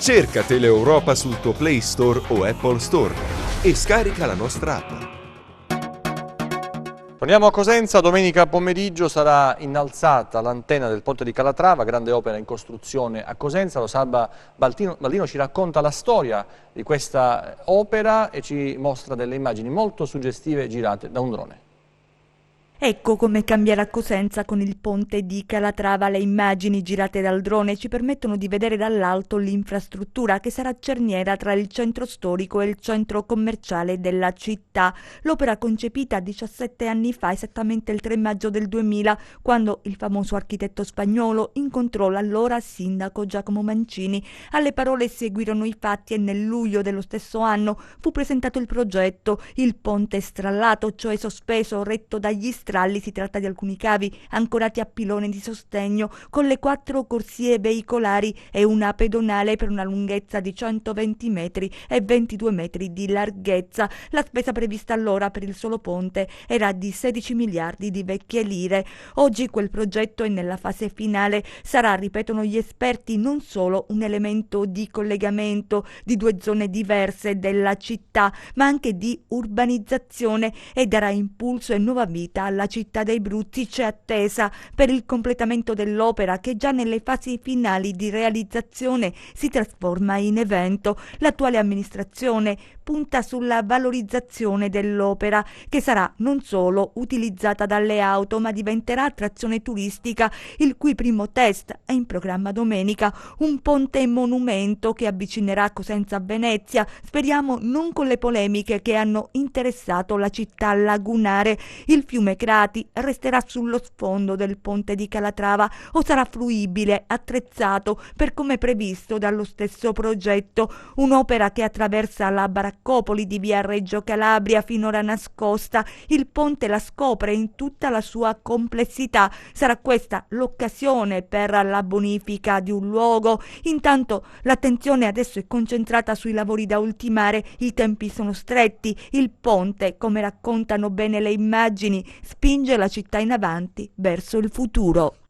Cerca Teleeuropa sul tuo Play Store o Apple Store e scarica la nostra app. Torniamo a Cosenza, domenica pomeriggio sarà innalzata l'antenna del ponte di Calatrava, grande opera in costruzione a Cosenza. Lo Salva Baldino ci racconta la storia di questa opera e ci mostra delle immagini molto suggestive girate da un drone. Ecco come cambierà Cosenza con il ponte di Calatrava. Le immagini girate dal drone ci permettono di vedere dall'alto l'infrastruttura che sarà cerniera tra il centro storico e il centro commerciale della città. L'opera concepita 17 anni fa, esattamente il 3 maggio del 2000, quando il famoso architetto spagnolo incontrò l'allora sindaco Giacomo Mancini. Alle parole seguirono i fatti e nel luglio dello stesso anno fu presentato il progetto. Il ponte strallato, cioè sospeso, retto dagli stralli, si tratta di alcuni cavi ancorati a piloni di sostegno con le 4 corsie veicolari e una pedonale per una lunghezza di 120 metri e 22 metri di larghezza. La spesa prevista allora per il solo ponte era di 16 miliardi di vecchie lire. Oggi quel progetto è nella fase finale. Sarà, ripetono gli esperti, non solo un elemento di collegamento di 2 zone diverse della città, ma anche di urbanizzazione, e darà impulso e nuova vita alla città dei Bruzi. C'è attesa per il completamento dell'opera che già nelle fasi finali di realizzazione si trasforma in evento. L'attuale amministrazione punta sulla valorizzazione dell'opera, che sarà non solo utilizzata dalle auto ma diventerà attrazione turistica, il cui primo test è in programma domenica. Un ponte monumento che avvicinerà Cosenza a Venezia, speriamo non con le polemiche che hanno interessato la città lagunare. Il fiume Crati resterà sullo sfondo del ponte di Calatrava o sarà fruibile, attrezzato per come previsto dallo stesso progetto. Un'opera che attraversa la baraccopoli di via Reggio Calabria, finora nascosta. Il ponte la scopre in tutta la sua complessità. Sarà questa l'occasione per la bonifica di un luogo. Intanto l'attenzione adesso è concentrata sui lavori da ultimare. I tempi sono stretti. Il ponte, come raccontano bene le immagini, spinge la città in avanti verso il futuro.